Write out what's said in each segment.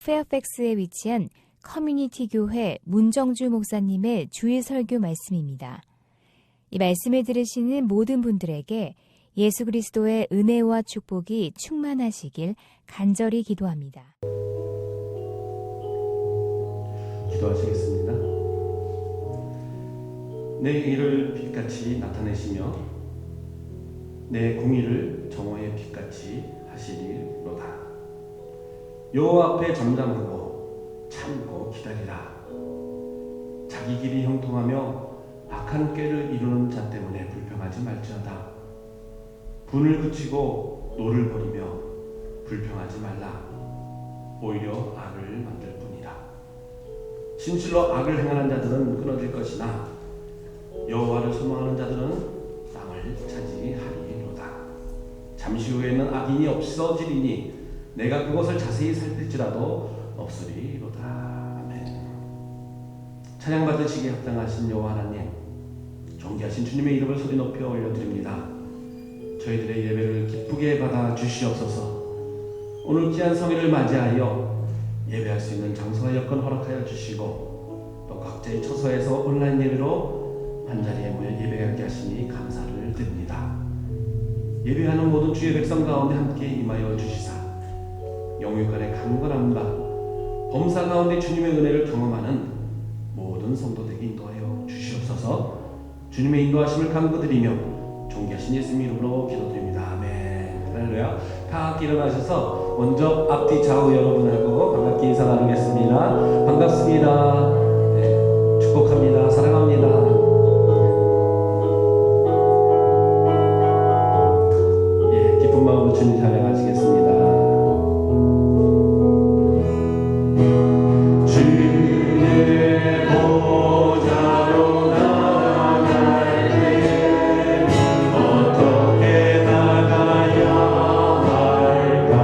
페어팩스에 위치한 커뮤니티 교회 문정주 목사님의 주일 설교 말씀입니다. 이 말씀을 들으시는 모든 분들에게 예수 그리스도의 은혜와 축복이 충만하시길 간절히 기도합니다. 기도하시겠습니다. 내 일을 빛같이 나타내시며 내 공의를 정오의 빛같이 하시리로다. 여호와 앞에 잠잠하고 참고 기다리라. 자기 길이 형통하며 악한 꾀를 이루는 자 때문에 불평하지 말지어다. 분을 그치고 노를 버리며 불평하지 말라. 오히려 악을 만들 뿐이라. 진실로 악을 행하는 자들은 끊어질 것이나 여호와를 소망하는 자들은 땅을 차지하리로다. 잠시 후에는 악인이 없어지리니 내가 그것을 자세히 살필지라도 없으리로다. 아멘. 찬양 받으시기에 합당하신 여호와 하나님, 존귀하신 주님의 이름을 소리 높여 올려드립니다. 저희들의 예배를 기쁘게 받아 주시옵소서. 오늘 귀한 성일을 맞이하여 예배할 수 있는 장소와 여건 허락하여 주시고 또 각자의 처소에서 온라인 예배로 한자리에 모여 예배하게 하시니 감사를 드립니다. 예배하는 모든 주의 백성 가운데 함께 임하여 주시사 영육간의 강건함과 범사 가운데 주님의 은혜를 경험하는 모든 성도들에게 인도하여 주시옵소서. 주님의 인도하심을 간구드리며 존귀하신 예수님 이름으로 기도드립니다. 아멘. 할렐루야. 다 함께 일어나셔서 먼저 앞뒤 좌우 여러분을 보고 반갑게 인사 나누겠습니다. 반갑습니다. 네, 축복합니다. 사랑합니다. 기쁜 마음으로 주님 찬양하시겠습니다. 주의 보좌로 나아갈 때 어떻게 나가야 할까?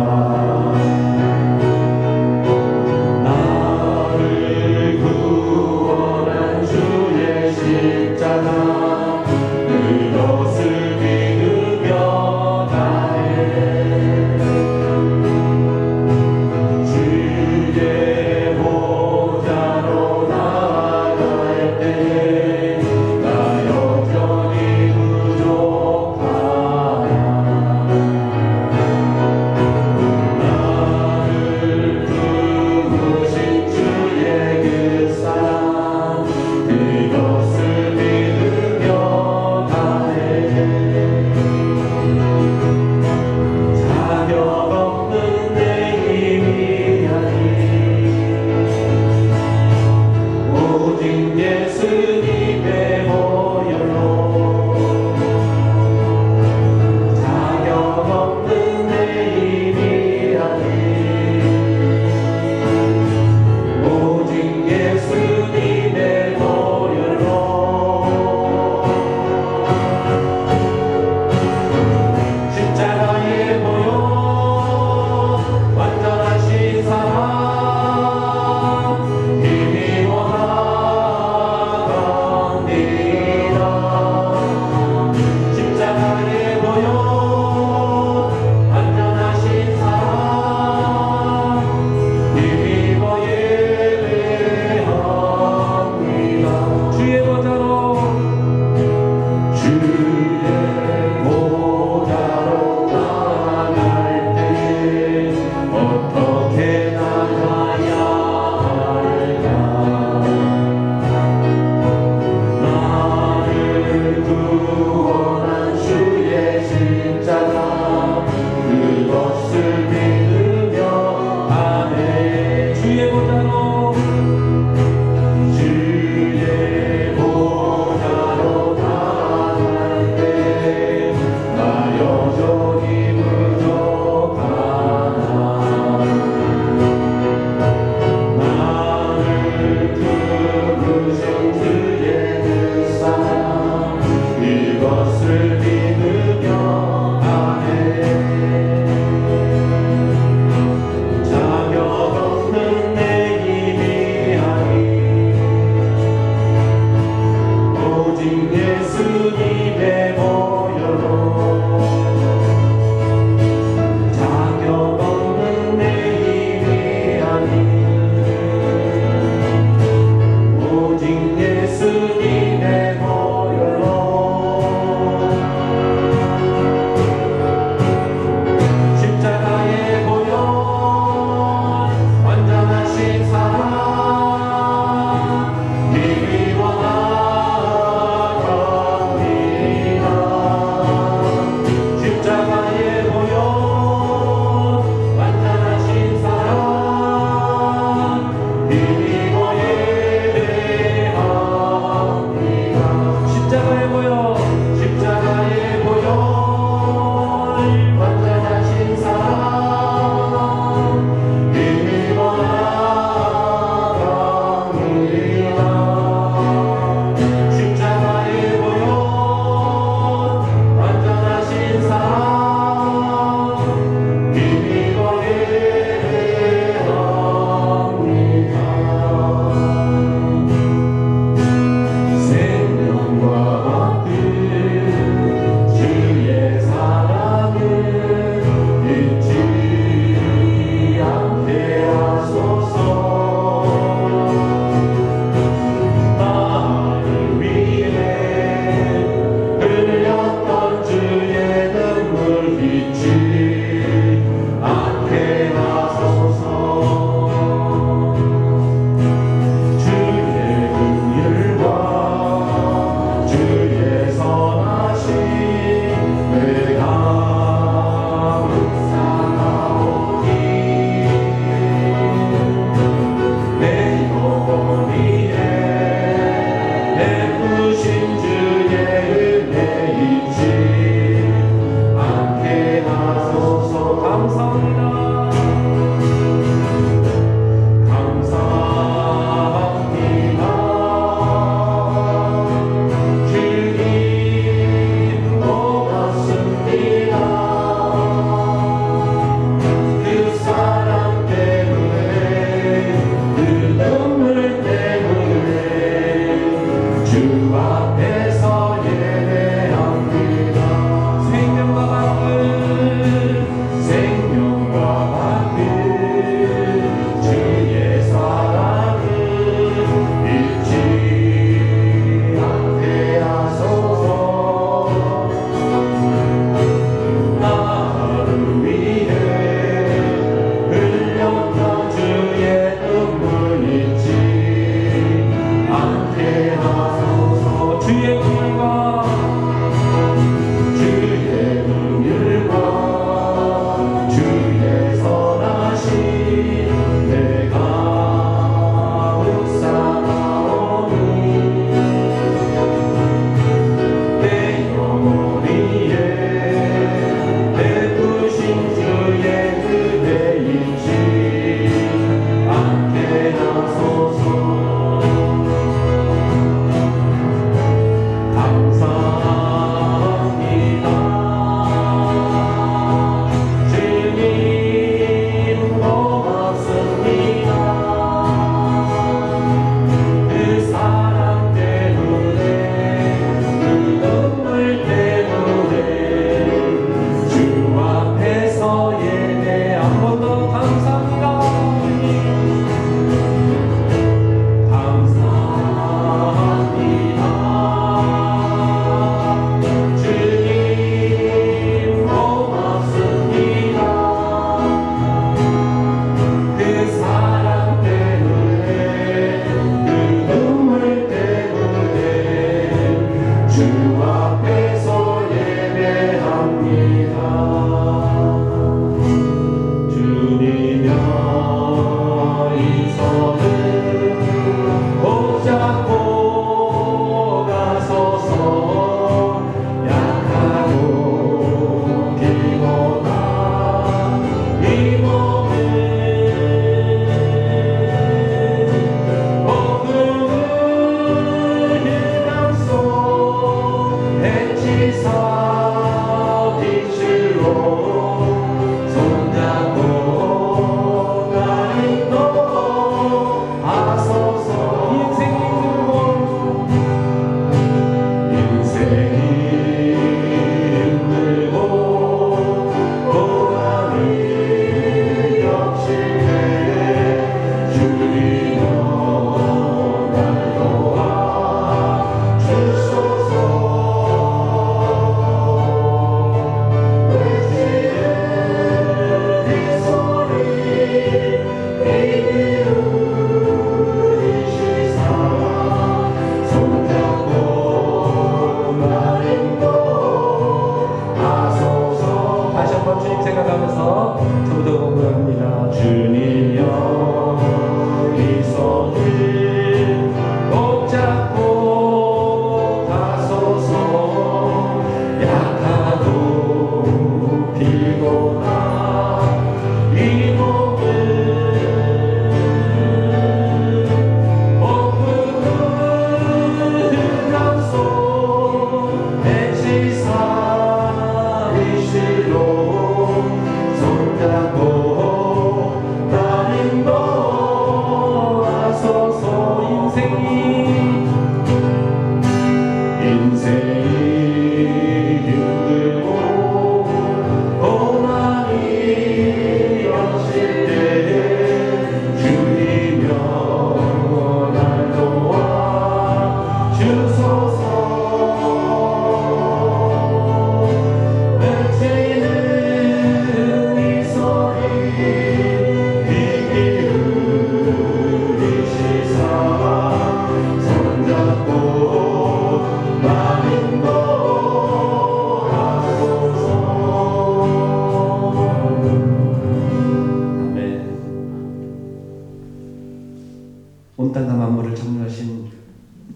온 땅과 만물을 창조하신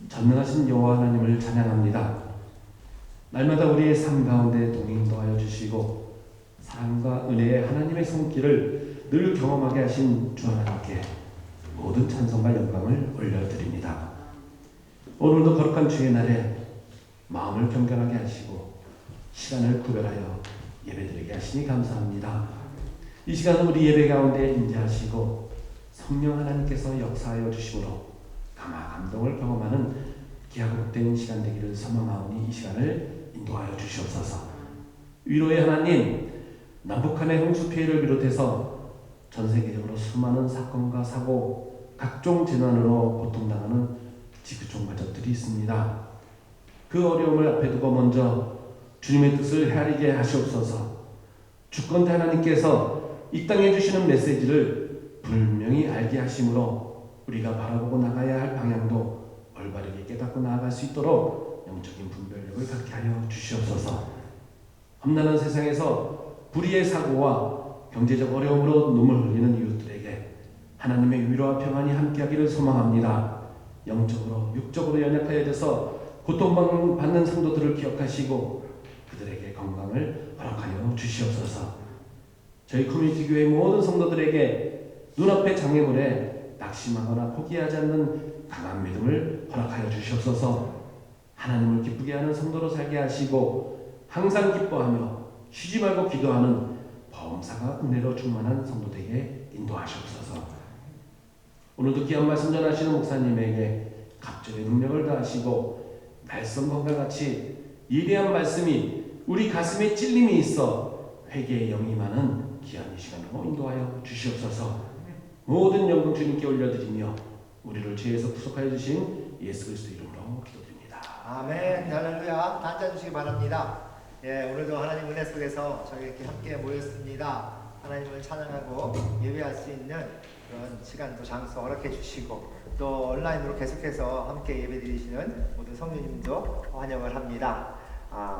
전능하신 여호와 하나님을 찬양합니다. 날마다 우리의 삶 가운데 동행도하여 주시고 사랑과 은혜의 하나님의 손길을 늘 경험하게 하신 주 하나님께 모든 찬송과 영광을 올려드립니다. 오늘도 거룩한 주의 날에 마음을 경건하게 하시고 시간을 구별하여 예배드리게 하시니 감사합니다. 이 시간은 우리 예배 가운데 임재하시고 성령 하나님께서 역사하여 주심으로 감화 감동을 경험하는 기하복된 시간 되기를 소망하오니 이 시간을 인도하여 주시옵소서. 위로의 하나님, 남북한의 홍수 피해를 비롯해서 전 세계적으로 수많은 사건과 사고, 각종 재난으로 고통당하는 지구촌 가족들이 있습니다. 그 어려움을 앞에 두고 먼저 주님의 뜻을 헤아리게 하시옵소서. 주권자 하나님께서 이 땅에 주시는 메시지를 분명히 알게 하심으로 우리가 바라보고 나가야 할 방향도 올바르게 깨닫고 나아갈 수 있도록 영적인 분별력을 갖게 하여 주시옵소서. 험난한 세상에서 불의의 사고와 경제적 어려움으로 눈물 흘리는 이웃들에게 하나님의 위로와 평안이 함께하기를 소망합니다. 영적으로 육적으로 연약하여져서 고통받는 성도들을 기억하시고 그들에게 건강을 허락하여 주시옵소서. 저희 커뮤니티 교회 모든 성도들에게 눈앞의 장애물에 낙심하거나 포기하지 않는 강한 믿음을 허락하여 주시옵소서. 하나님을 기쁘게 하는 성도로 살게 하시고 항상 기뻐하며 쉬지 말고 기도하는 범사가 은혜로 충만한 성도들에게 인도하시옵소서. 오늘도 귀한 말씀 전하시는 목사님에게 갑절의 능력을 다하시고 말씀과 같이 예리한 말씀이 우리 가슴에 찔림이 있어 회개의 영이 많은 귀한 이 시간으로 인도하여 주시옵소서. 모든 영광 주님께 올려드리며 우리를 죄에서 구속하여 주신 예수 그리스도 이름으로 기도드립니다. 아멘. 할렐루야. 다 앉아주시기 바랍니다. 예, 오늘도 하나님 은혜 속에서 저희 이렇게 함께 모였습니다. 하나님을 찬양하고 예배할 수 있는 그런 시간도 장소 허락해 주시고 또 온라인으로 계속해서 함께 예배 드리시는 모든 성도님도 환영을 합니다.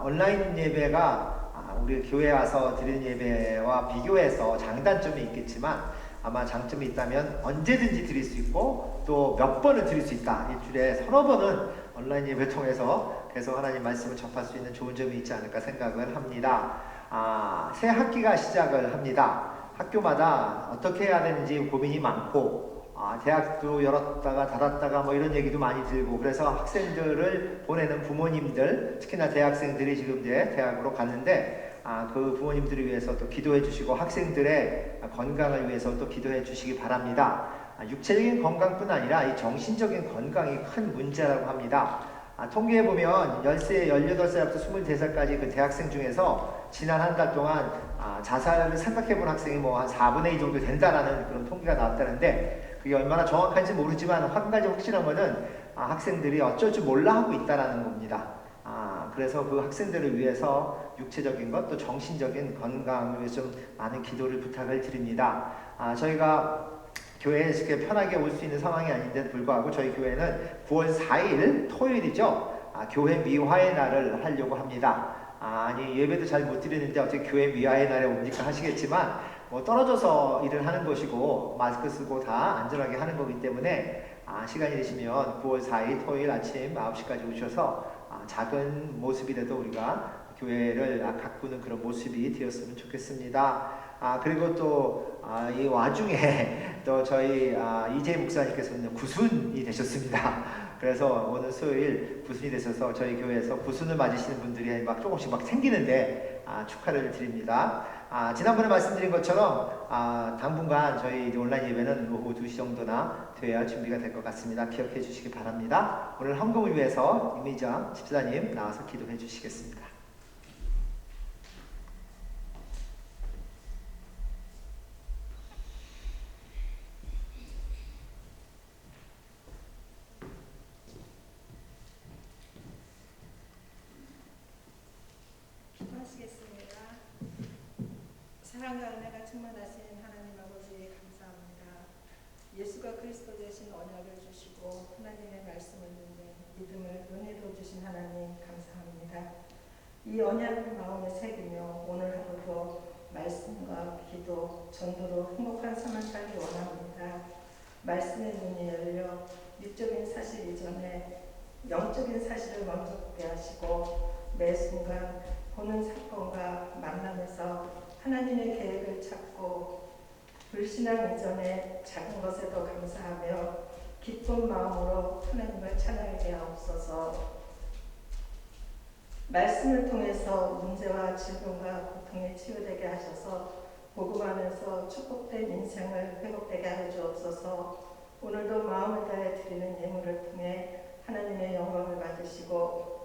온라인 예배가 우리 교회에 와서 드리는 예배와 비교해서 장단점이 있겠지만 아마 장점이 있다면 언제든지 드릴 수 있고 또 몇 번을 드릴 수 있다. 일주일에 서너 번은 온라인 예배 통해서 계속 하나님 말씀을 접할 수 있는 좋은 점이 있지 않을까 생각을 합니다. 새 학기가 시작을 합니다. 학교마다 어떻게 해야 되는지 고민이 많고 대학도 열었다가 닫았다가 뭐 이런 얘기도 많이 들고 그래서 학생들을 보내는 부모님들 특히나 대학생들이 지금 이제 대학으로 갔는데 그 부모님들을 위해서 또 기도해 주시고 학생들의 건강을 위해서 또 기도해 주시기 바랍니다. 육체적인 건강뿐 아니라 이 정신적인 건강이 큰 문제라고 합니다. 통계해 보면 10세, 18살부터 23살까지 그 대학생 중에서 지난 한 달 동안 자살을 생각해 본 학생이 뭐 한 4분의 2 정도 된다라는 그런 통계가 나왔다는데 그게 얼마나 정확한지 모르지만 한 가지 확실한 거는 학생들이 어쩔 줄 몰라 하고 있다라는 겁니다. 그래서 그 학생들을 위해서 육체적인 것 또 정신적인 건강을 위해서 좀 많은 기도를 부탁을 드립니다. 저희가 교회에 이렇게 편하게 올 수 있는 상황이 아닌데 불구하고 저희 교회는 9월 4일 토요일이죠. 교회 미화의 날을 하려고 합니다. 예배도 잘 못 드리는데 어떻게 교회 미화의 날에 옵니까 하시겠지만 뭐 떨어져서 일을 하는 것이고 마스크 쓰고 다 안전하게 하는 거기 때문에 시간이 되시면 9월 4일 토요일 아침 9시까지 오셔서 작은 모습이라도 우리가 교회를 가꾸는 그런 모습이 되었으면 좋겠습니다. 그리고 또 이 와중에 또 저희 이재 목사님께서는 구순이 되셨습니다. 그래서 오늘 수요일 구순이 되셔서 저희 교회에서 구순을 맞으시는 분들이 막 조금씩 막 생기는데 축하를 드립니다. 지난번에 말씀드린 것처럼 당분간 저희 온라인 예배는 오후 2시 정도나 돼야 준비가 될 것 같습니다. 기억해 주시기 바랍니다. 오늘 헌금을 위해서 이미자 집사님 나와서 기도해 주시겠습니다. 기도하시겠습니다. 사랑과 은혜가 충만하신 하나님 아버지 감사합니다. 예수가 그리스도 되신 언약을 주시고 하나님의 말씀을 듣는 믿음을 은혜로 주신 하나님 감사합니다. 이 언약을 마음에 새기며 오늘 하루도 말씀과 기도, 전도로 행복한 삶을 살기 원합니다. 말씀의 눈이 열려 육적인 사실 이전에 영적인 사실을 먼저 보게 하시고 매 순간 보는 사건과 만남에서 하나님의 계획을 찾고 불신앙 이전에 작은 것에도 감사하며 기쁜 마음으로 하나님을 찬양하게 하옵소서. 말씀을 통해서 문제와 질병과 고통에 치유되게 하셔서 복음 안에서 축복된 인생을 회복되게 하여 주옵소서. 오늘도 마음을 다해 드리는 예물을 통해 하나님의 영광을 받으시고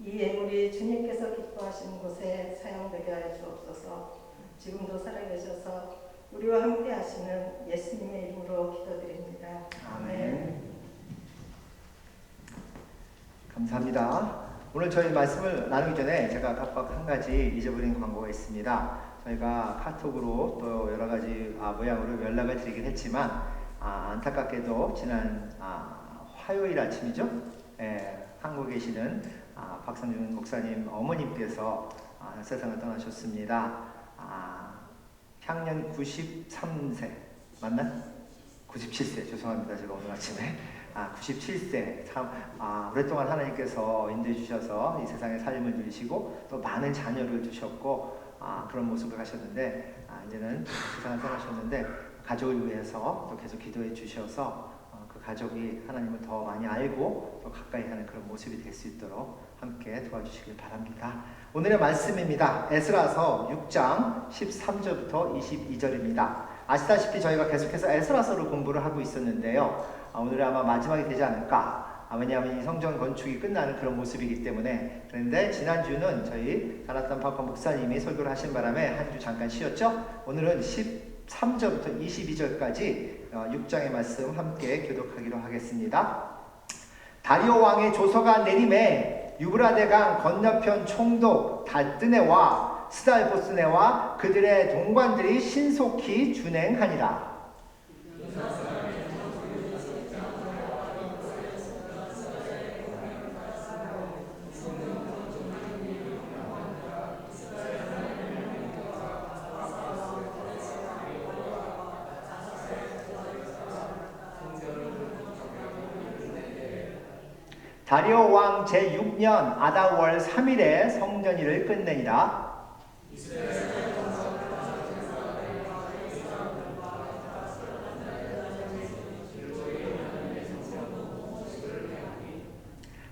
이 예물이 주님께서 기뻐하시는 곳에 사용되게 하여 주옵소서. 지금도 살아계셔서 우리와 함께 하시는 예수님의 이름으로 기도드립니다. 아멘. 감사합니다. 오늘 저희 말씀을 나누기 전에 제가 깜빡 한 가지 잊어버린 광고가 있습니다. 저희가 카톡으로 또 여러 가지 모양으로 연락을 드리긴 했지만 안타깝게도 지난 화요일 아침이죠. 한국에 계시는 박상준 목사님 어머님께서 세상을 떠나셨습니다. 향년 93세 맞나? 97세 죄송합니다. 제가 오늘 아침에 97세 참 오랫동안 하나님께서 인도해 주셔서 이 세상에 삶을 누리시고 또 많은 자녀를 주셨고 그런 모습을 가셨는데 이제는 세상을 떠나셨는데 가족을 위해서 또 계속 기도해 주셔서 그 가족이 하나님을 더 많이 알고 또 가까이 하는 그런 모습이 될 수 있도록 함께 도와주시길 바랍니다. 오늘의 말씀입니다. 에스라서 6장 13절부터 22절입니다. 아시다시피 저희가 계속해서 에스라서를 공부를 하고 있었는데요. 오늘은 아마 마지막이 되지 않을까. 왜냐하면 이 성전 건축이 끝나는 그런 모습이기 때문에. 그런데 지난주는 저희 다나탄 파파 목사님이 설교를 하신 바람에 한 주 잠깐 쉬었죠. 오늘은 13절부터 22절까지 6장의 말씀 함께 교독하기로 하겠습니다. 다리오 왕의 조서가 내림에 유브라데강 건너편 총독 달뜨네와 스달보스네와 그들의 동관들이 신속히 준행하니라. 다리오 왕 제6년 아다월 3일에 성전일을 끝내니라.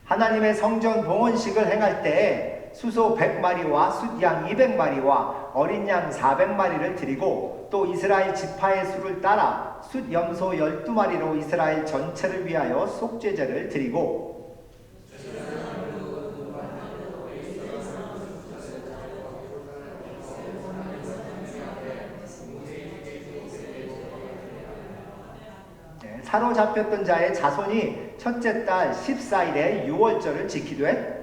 하나님의 성전 봉헌식을 행할 때에 수소 100마리와 숫양 200마리와 어린 양 400마리를 드리고 또 이스라엘 지파의 수를 따라 숫 염소 12마리로 이스라엘 전체를 위하여 속죄제를 드리고 사로잡혔던 자의 자손이 첫째 달 14일에 유월절을 지키되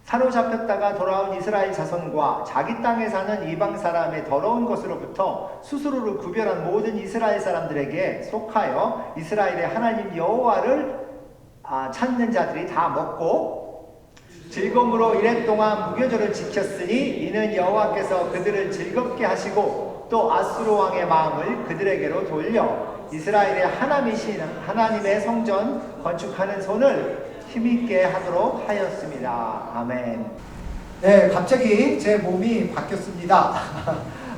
사로잡혔다가 돌아온 이스라엘 자손과 자기 땅에 사는 이방 사람의 더러운 것으로부터 스스로를 구별한 모든 이스라엘 사람들에게 속하여 이스라엘의 하나님 여호와를 찾는 자들이 다 먹고 즐거움으로 이랫동안 무교절을 지켰으니 이는 여호와께서 그들을 즐겁게 하시고 또 아수르 왕의 마음을 그들에게로 돌려 이스라엘의 하나님이신 하나님의 성전 건축하는 손을 힘있게 하도록 하였습니다. 아멘. 네, 갑자기 제 몸이 바뀌었습니다.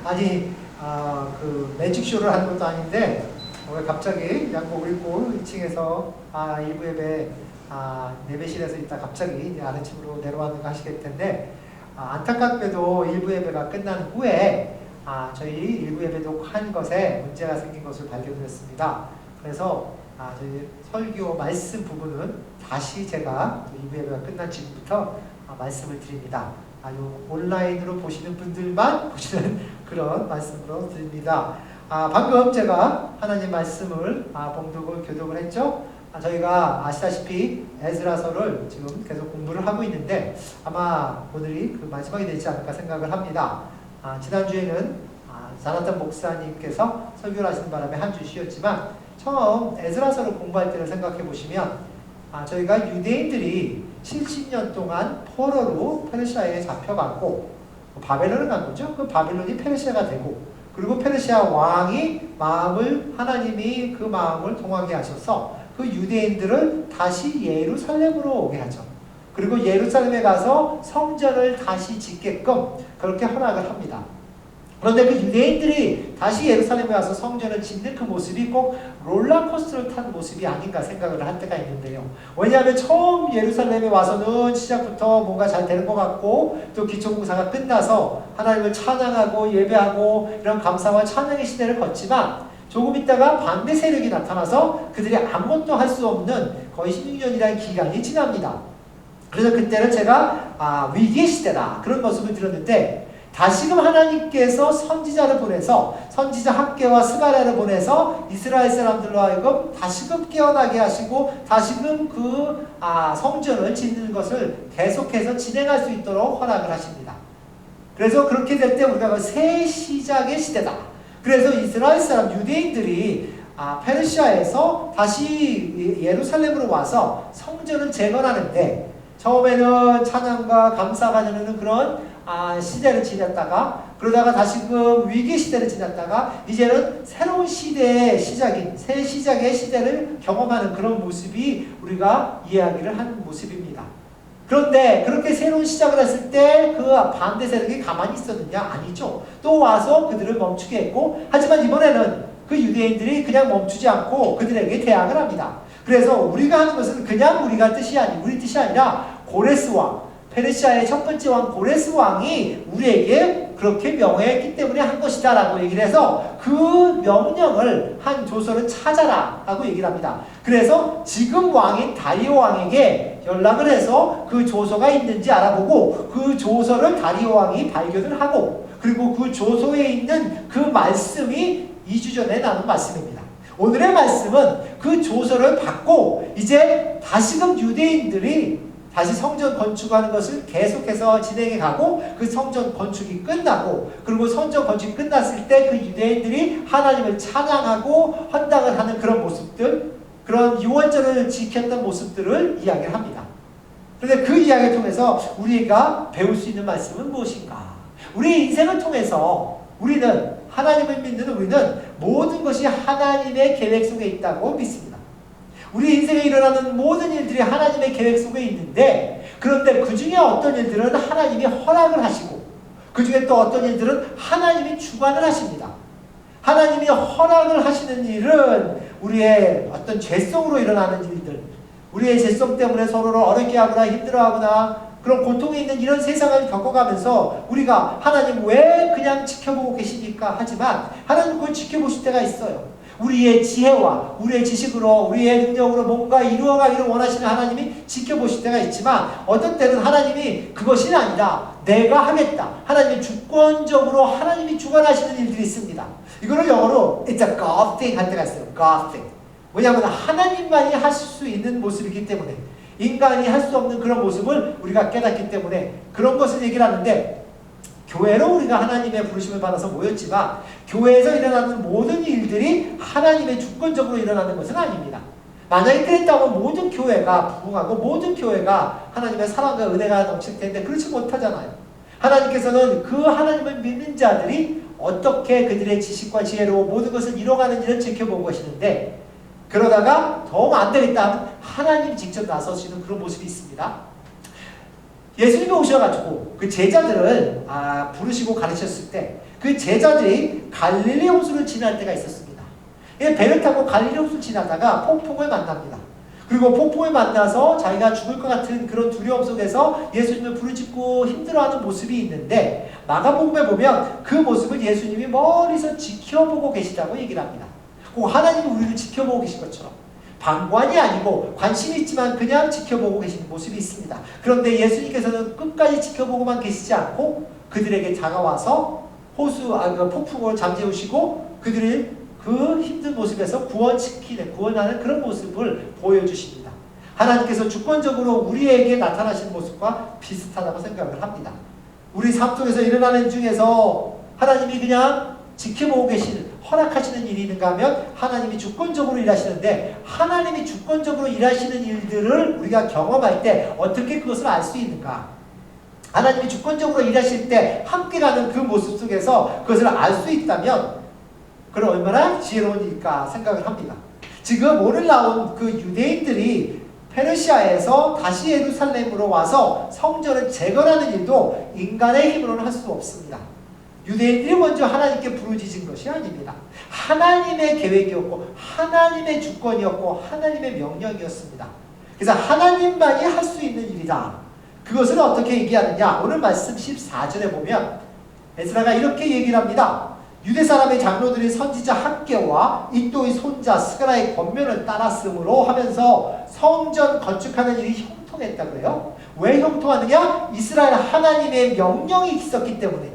아니, 그 매직쇼를 하는 것도 아닌데 왜 갑자기 양복을 입고 2층에서 일부 예배 예배실에서 있다 갑자기 이제 아래층으로 내려왔는가 하시겠 텐데 안타깝게도 일부 예배가 끝난 후에 저희 일부 예배 녹화한 것에 문제가 생긴 것을 발견했습니다. 그래서 저희 설교 말씀 부분은 다시 제가 일부 예배가 끝난 지금부터 말씀을 드립니다. 요 온라인으로 보시는 분들만 보시는 그런 말씀으로 드립니다. 방금 제가 하나님 말씀을 봉독을 교독을 했죠. 저희가 아시다시피 에스라서를 지금 계속 공부를 하고 있는데 아마 오늘이 그 마지막이 되지 않을까 생각을 합니다. 지난주에는 자나탄 목사님께서 설교를 하시는 바람에 한 주 쉬었지만 처음 에스라서를 공부할 때를 생각해 보시면 저희가 유대인들이 70년 동안 포로로 페르시아에 잡혀갔고 바벨론을 간 거죠. 그 바벨론이 페르시아가 되고 그리고 페르시아 왕이 하나님이 그 마음을 동하게 하셔서 그 유대인들을 다시 예루살렘으로 오게 하죠. 그리고 예루살렘에 가서 성전을 다시 짓게끔 그렇게 허락을 합니다. 그런데 그 유대인들이 다시 예루살렘에 와서 성전을 짓는 그 모습이 꼭 롤러코스터를 탄 모습이 아닌가 생각을 할 때가 있는데요. 왜냐하면 처음 예루살렘에 와서는 시작부터 뭔가 잘 되는 것 같고 또 기초공사가 끝나서 하나님을 찬양하고 예배하고 이런 감사와 찬양의 시대를 걷지만 조금 있다가 반대 세력이 나타나서 그들이 아무것도 할 수 없는 거의 16년이라는 기간이 지납니다. 그래서 그때는 제가 위기의 시대다 그런 모습을 들었는데 다시금 하나님께서 선지자를 보내서 선지자 학개와 스가랴를 보내서 이스라엘 사람들로 하여금 다시금 깨어나게 하시고 다시금 그 성전을 짓는 것을 계속해서 진행할 수 있도록 허락을 하십니다. 그래서 그렇게 될 때 우리가 새 시작의 시대다. 그래서 이스라엘 사람 유대인들이 페르시아에서 다시 예루살렘으로 와서 성전을 재건하는데 처음에는 찬양과 감사가 되는 그런 시대를 지냈다가 그러다가 다시금 위기 시대를 지냈다가 이제는 새로운 시대의 시작인 새 시작의 시대를 경험하는 그런 모습이 우리가 이야기를 한 모습입니다. 그런데 그렇게 새로운 시작을 했을 때 그 반대 세력이 가만히 있었느냐? 아니죠. 또 와서 그들을 멈추게 했고 하지만 이번에는 그 유대인들이 그냥 멈추지 않고 그들에게 대항을 합니다. 그래서 우리가 하는 것은 그냥 우리 뜻이 아니라 고레스 왕, 페르시아의 첫 번째 왕 고레스 왕이 우리에게 그렇게 명령했기 때문에 한 것이다 라고 얘기를 해서 그 명령을 한 조서를 찾아라 하고 얘기를 합니다. 그래서 지금 왕인 다리오 왕에게 연락을 해서 그 조서가 있는지 알아보고 그 조서를 다리오 왕이 발견을 하고 그리고 그 조서에 있는 그 말씀이 2주 전에 나눈 말씀입니다. 오늘의 말씀은 그 조서를 받고 이제 다시금 유대인들이 다시 성전 건축하는 것을 계속해서 진행해 가고 그 성전 건축이 끝나고 그리고 성전 건축이 끝났을 때 그 유대인들이 하나님을 찬양하고 헌당을 하는 그런 모습들 그런 유월절을 지켰던 모습들을 이야기를 합니다. 그런데 그 이야기를 통해서 우리가 배울 수 있는 말씀은 무엇인가? 우리 인생을 통해서 우리는 하나님을 믿는 우리는 모든 것이 하나님의 계획 속에 있다고 믿습니다. 우리 인생에 일어나는 모든 일들이 하나님의 계획 속에 있는데 그런데 그 중에 어떤 일들은 하나님이 허락을 하시고 그 중에 또 어떤 일들은 하나님이 주관을 하십니다. 하나님이 허락을 하시는 일은 우리의 어떤 죄성으로 일어나는 일들 우리의 죄성 때문에 서로를 어렵게 하거나 힘들어하거나 그런 고통이 있는 이런 세상을 겪어가면서 우리가 하나님 왜 그냥 지켜보고 계십니까? 하지만 하나님 그걸 지켜보실 때가 있어요. 우리의 지혜와 우리의 지식으로 우리의 능력으로 뭔가 이루어가기를 원하시는 하나님이 지켜보실 때가 있지만 어떤 때는 하나님이 그것이 아니라 내가 하겠다. 하나님이 주권적으로 하나님이 주관하시는 일들이 있습니다. 이거를 영어로 It's a God thing 할 때가 있어요. God thing. 왜냐하면 하나님만이 하실 수 있는 모습이기 때문에 인간이 할 수 없는 그런 모습을 우리가 깨닫기 때문에 그런 것을 얘기를 하는데 교회로 우리가 하나님의 부르심을 받아서 모였지만 교회에서 일어나는 모든 일들이 하나님의 주권적으로 일어나는 것은 아닙니다. 만약에 그랬다면 모든 교회가 부흥하고 모든 교회가 하나님의 사랑과 은혜가 넘칠 텐데 그렇지 못하잖아요. 하나님께서는 그 하나님을 믿는 자들이 어떻게 그들의 지식과 지혜로 모든 것을 이뤄가는 일을 지켜보고 계시는데 그러다가 더 안 되겠다 하면 하나님이 직접 나서시는 그런 모습이 있습니다. 예수님이 오셔가지고 그 제자들을 부르시고 가르쳤을 때 그 제자들이 갈릴리 호수를 지날 때가 있었습니다. 배를 타고 갈릴리 호수를 지나다가 폭풍을 만납니다. 그리고 폭풍을 만나서 자기가 죽을 것 같은 그런 두려움 속에서 예수님을 부르짖고 힘들어하는 모습이 있는데 마가복음에 보면 그 모습을 예수님이 멀리서 지켜보고 계시다고 얘기를 합니다. 꼭 하나님이 우리를 지켜보고 계신 것처럼 방관이 아니고 관심이 있지만 그냥 지켜보고 계시는 모습이 있습니다. 그런데 예수님께서는 끝까지 지켜보고만 계시지 않고 그들에게 다가와서 그 폭풍을 잠재우시고 그들을 그 힘든 모습에서 구원하는 그런 모습을 보여주십니다. 하나님께서 주권적으로 우리에게 나타나시는 모습과 비슷하다고 생각을 합니다. 우리 삶 속에서 일어나는 중에서 하나님이 그냥 지켜보고 계시는 허락하시는 일이 있는가 하면 하나님이 주권적으로 일하시는데, 하나님이 주권적으로 일하시는 일들을 우리가 경험할 때 어떻게 그것을 알 수 있는가? 하나님이 주권적으로 일하실 때 함께 가는 그 모습 속에서 그것을 알 수 있다면 그건 얼마나 지혜로운 일일까 생각을 합니다. 지금 오늘 나온 그 유대인들이 페르시아에서 다시 예루살렘으로 와서 성전을 재건하는 일도 인간의 힘으로는 할 수 없습니다. 유대인들이 먼저 하나님께 부르짖은 것이 아닙니다. 하나님의 계획이었고 하나님의 주권이었고 하나님의 명령이었습니다. 그래서 하나님만이 할 수 있는 일이다. 그것을 어떻게 얘기하느냐? 오늘 말씀 14절에 보면 에스라가 이렇게 얘기를 합니다. 유대 사람의 장로들이 선지자 학개와 이또의 손자 스가랴의 권면을 따랐으므로 하면서 성전 건축하는 일이 형통했다 그래요. 왜 형통하느냐? 이스라엘 하나님의 명령이 있었기 때문에.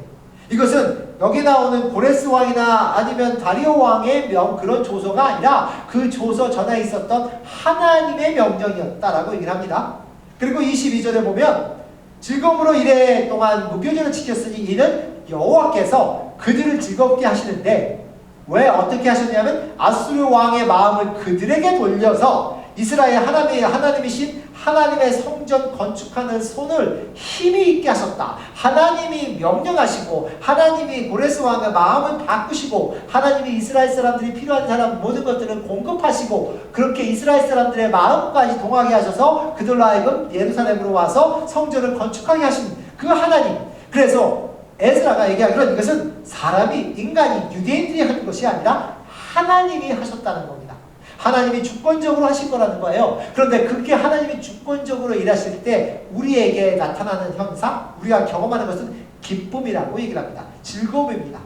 이것은 여기 나오는 고레스 왕이나 아니면 다리오 왕의 그런 조서가 아니라 그 조서 전에 있었던 하나님의 명령이었다라고 얘기를 합니다. 그리고 22절에 보면 즐거움으로 이래 동안 무교절을 지켰으니 이는 여호와께서 그들을 즐겁게 하시는데, 왜 어떻게 하셨냐면 아수르 왕의 마음을 그들에게 돌려서 이스라엘 하나님이신 하나님의 성전 건축하는 손을 힘이 있게 하셨다. 하나님이 명령하시고 하나님이 고레스 왕의 마음을 바꾸시고 하나님이 이스라엘 사람들이 필요한 사람 모든 것들을 공급하시고 그렇게 이스라엘 사람들의 마음까지 동하게 하셔서 그들로 하여금 예루살렘으로 와서 성전을 건축하게 하신 그 하나님. 그래서 에스라가 얘기하기로는 이것은 사람이, 인간이, 유대인들이 하는 것이 아니라 하나님이 하셨다는 겁니다. 하나님이 주권적으로 하신 거라는 거예요. 그런데 그렇게 하나님이 주권적으로 일하실 때 우리에게 나타나는 현상, 우리가 경험하는 것은 기쁨이라고 얘기를 합니다. 즐거움입니다.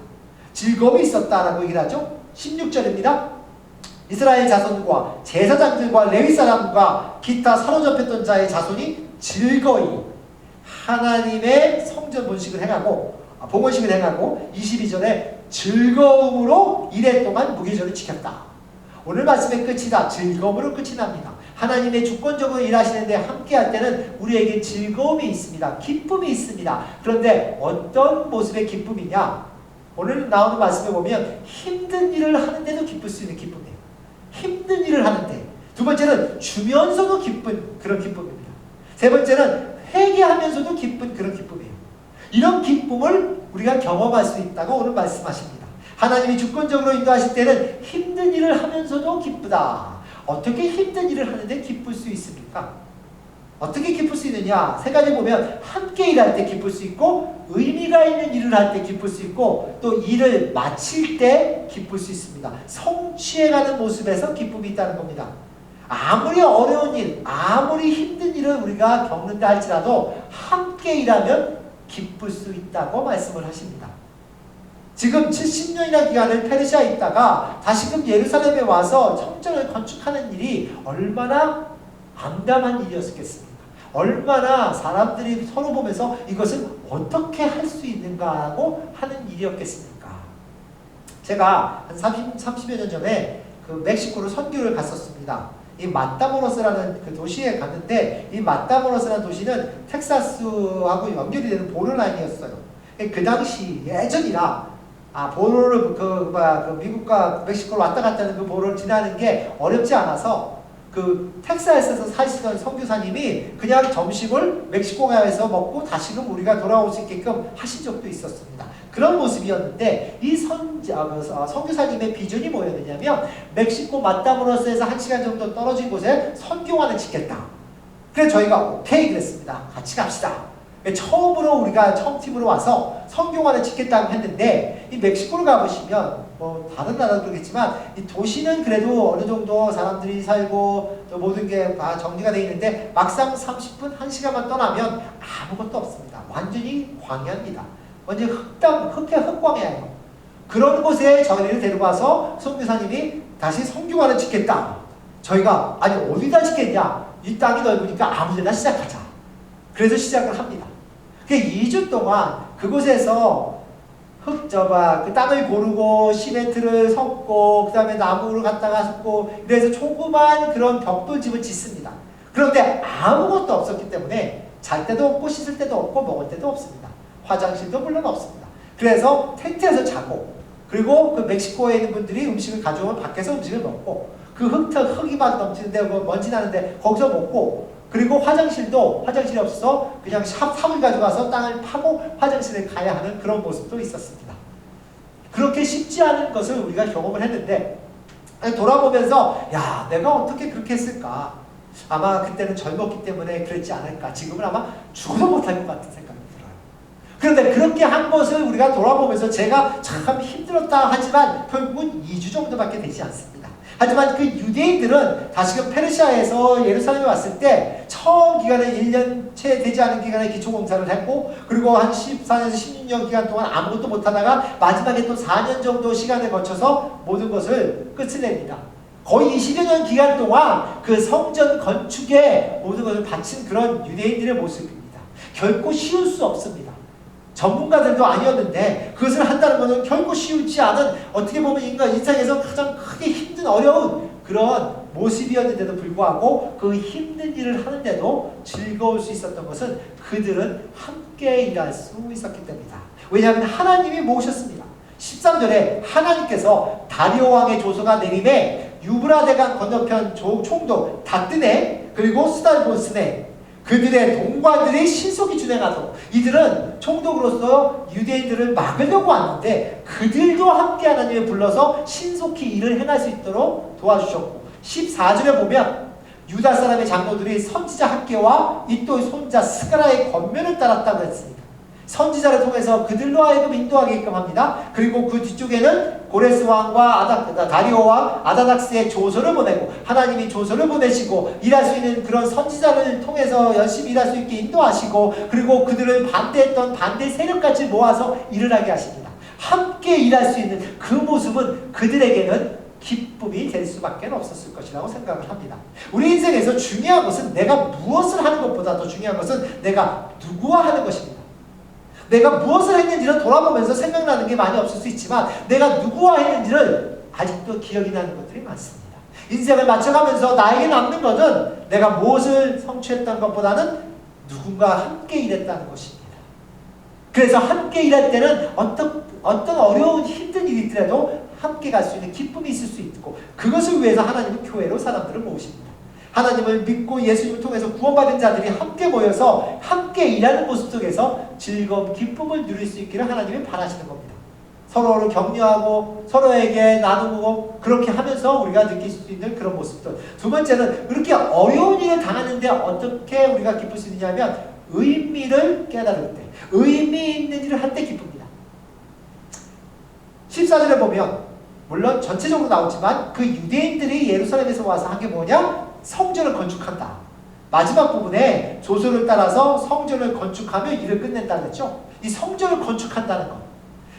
즐거움이 있었다라고 얘기를 하죠. 16절입니다. 이스라엘 자손과 제사장들과 레위 사람과 기타 사로잡혔던 자의 자손이 즐거이 하나님의 성전 본식을 행하고 봉헌식을 행하고 22절에 즐거움으로 이래 동안 무교절을 지켰다. 오늘 말씀의 끝이 다 즐거움으로 끝이 납니다. 하나님의 주권적으로 일하시는데 함께할 때는 우리에게 즐거움이 있습니다. 기쁨이 있습니다. 그런데 어떤 모습의 기쁨이냐? 오늘 나오는 말씀에 보면 힘든 일을 하는데도 기쁠 수 있는 기쁨이에요. 힘든 일을 하는데. 두 번째는 주면서도 기쁜 그런 기쁨입니다. 세 번째는 회개하면서도 기쁜 그런 기쁨이에요. 이런 기쁨을 우리가 경험할 수 있다고 오늘 말씀하십니다. 하나님이 주권적으로 인도하실 때는 힘든 일을 하면서도 기쁘다. 어떻게 힘든 일을 하는데 기쁠 수 있습니까? 어떻게 기쁠 수 있느냐? 세 가지 보면 함께 일할 때 기쁠 수 있고 의미가 있는 일을 할 때 기쁠 수 있고 또 일을 마칠 때 기쁠 수 있습니다. 성취해가는 모습에서 기쁨이 있다는 겁니다. 아무리 어려운 일, 아무리 힘든 일을 우리가 겪는다 할지라도 함께 일하면 기쁠 수 있다고 말씀을 하십니다. 지금 70년이나 기간을 페르시아에 있다가 다시금 예루살렘에 와서 성전을 건축하는 일이 얼마나 암담한 일이었겠습니까? 얼마나 사람들이 서로 보면서 이것을 어떻게 할 수 있는가 하고 하는 일이었겠습니까? 제가 한 30여 년 전에 그 멕시코로 선교를 갔었습니다. 이 마타모로스라는 그 도시에 갔는데 이 마타모로스라는 도시는 텍사스하고 연결이 되는 보르라인이었어요. 그 당시 예전이라 보로를 그 미국과 멕시코로 왔다 갔다 하는 그 보로를 지나는 게 어렵지 않아서 그 텍사스에서 사시던 선교사님이 그냥 점심을 멕시코가에서 먹고 다시금 우리가 돌아올 수 있게끔 하신 적도 있었습니다. 그런 모습이었는데 이 선교사님의 비전이 뭐였느냐면 멕시코 마타모로스에서 1시간 정도 떨어진 곳에 선교관을 짓겠다. 그래서 저희가 오케이 그랬습니다. 같이 갑시다. 처음으로 우리가 처음 팀으로 와서 선교관을 짓겠다고 했는데 이 멕시코를 가보시면 뭐 다른 나라도 그렇겠지만 이 도시는 그래도 어느 정도 사람들이 살고 또 모든 게 다 정리가 되어 있는데 막상 30분, 1시간만 떠나면 아무것도 없습니다. 완전히 광야입니다. 완전히 흑광야예요. 그런 곳에 저희를 데려가서 선교사님이 다시 선교관을 짓겠다. 저희가 아니 어디다 짓겠냐? 이 땅이 넓으니까 아무데나 시작하자. 그래서 시작을 합니다. 2주 동안 그곳에서 그 땅을 고르고 시멘트를 섞고 그 다음에 나무를 갖다가 섞고 그래서 조그만 그런 벽돌집을 짓습니다. 그런데 아무것도 없었기 때문에 잘 때도 없고 씻을 때도 없고 먹을 때도 없습니다. 화장실도 물론 없습니다. 그래서 텐트에서 자고 그리고 그 멕시코에 있는 분들이 음식을 가져오면 밖에서 음식을 먹고 그 흙이 막 넘치는데 뭐 먼지 나는데 거기서 먹고 그리고 화장실이 없어서 그냥 삽을 가져가서 땅을 파고 화장실에 가야 하는 그런 모습도 있었습니다. 그렇게 쉽지 않은 것을 우리가 경험을 했는데 돌아보면서 야 내가 어떻게 그렇게 했을까 아마 그때는 젊었기 때문에 그랬지 않을까 지금은 아마 죽어도 못할 것 같은 생각이 들어요. 그런데 그렇게 한 것을 우리가 돌아보면서 제가 참 힘들었다 하지만 결국은 2주 정도밖에 되지 않습니다. 하지만 그 유대인들은 다시금 페르시아에서 예루살렘에 왔을 때 처음 기간에 1년 채 되지 않은 기간에 기초공사를 했고 그리고 한 14년에서 16년 기간 동안 아무것도 못하다가 마지막에 또 4년 정도 시간에 거쳐서 모든 것을 끝을 냅니다. 거의 20여 년 기간 동안 그 성전 건축에 모든 것을 바친 그런 유대인들의 모습입니다. 결코 쉬울 수 없습니다. 전문가들도 아니었는데 그것을 한다는 것은 결코 쉬우지 않은 어떻게 보면 인간 인생에서 가장 크게 힘든 어려운 그런 모습이었는데도 불구하고 그 힘든 일을 하는데도 즐거울 수 있었던 것은 그들은 함께 일할 수 있었기 때문이다. 왜냐하면 하나님이 모으셨습니다. 13절에 하나님께서 다리오 왕의 조서가 내림에 유브라데강 건너편 총독 다뜨네 그리고 수달보스네 그들의 동관들이 신속히 준행하도록 이들은 총독으로서 유대인들을 막으려고 왔는데 그들도 함께 하나님을 불러서 신속히 일을 행할 수 있도록 도와주셨고 14절에 보면 유다 사람의 장로들이 선지자 학개와 이또의 손자 스가라의 권면을 따랐다고 했습니다. 선지자를 통해서 그들로 하여금 인도하게끔 합니다. 그리고 그 뒤쪽에는 고레스 왕과 다리오와 아다닥스의 조서를 보내고 하나님이 조서를 보내시고 일할 수 있는 그런 선지자를 통해서 열심히 일할 수 있게 인도하시고 그리고 그들을 반대했던 반대 세력까지 모아서 일을 하게 하십니다. 함께 일할 수 있는 그 모습은 그들에게는 기쁨이 될 수밖에 없었을 것이라고 생각을 합니다. 우리 인생에서 중요한 것은 내가 무엇을 하는 것보다 더 중요한 것은 내가 누구와 하는 것입니다. 내가 무엇을 했는지를 돌아보면서 생각나는 게 많이 없을 수 있지만 내가 누구와 했는지를 아직도 기억이 나는 것들이 많습니다. 인생을 맞춰가면서 나에게 남는 것은 내가 무엇을 성취했던 것보다는 누군가 함께 일했다는 것입니다. 그래서 함께 일할 때는 어떤 어려운 힘든 일이 있더라도 함께 갈 수 있는 기쁨이 있을 수 있고 그것을 위해서 하나님은 교회로 사람들을 모으십니다. 하나님을 믿고 예수님을 통해서 구원받은 자들이 함께 모여서 함께 일하는 모습 속에서 즐거움, 기쁨을 누릴 수 있기를 하나님이 바라시는 겁니다. 서로를 격려하고 서로에게 나누고 그렇게 하면서 우리가 느낄 수 있는 그런 모습들. 두 번째는 그렇게 어려운 일을 당하는데 어떻게 우리가 기쁠 수 있냐면 의미를 깨달을 때, 의미 있는 일을 할 때 기쁩니다. 14절에 보면 물론 전체적으로 나오지만 그 유대인들이 예루살렘에서 와서 한 게 뭐냐? 성전을 건축한다. 마지막 부분에 조서를 따라서 성전을 건축하며 일을 끝낸다는 거죠. 이 성전을 건축한다는 것.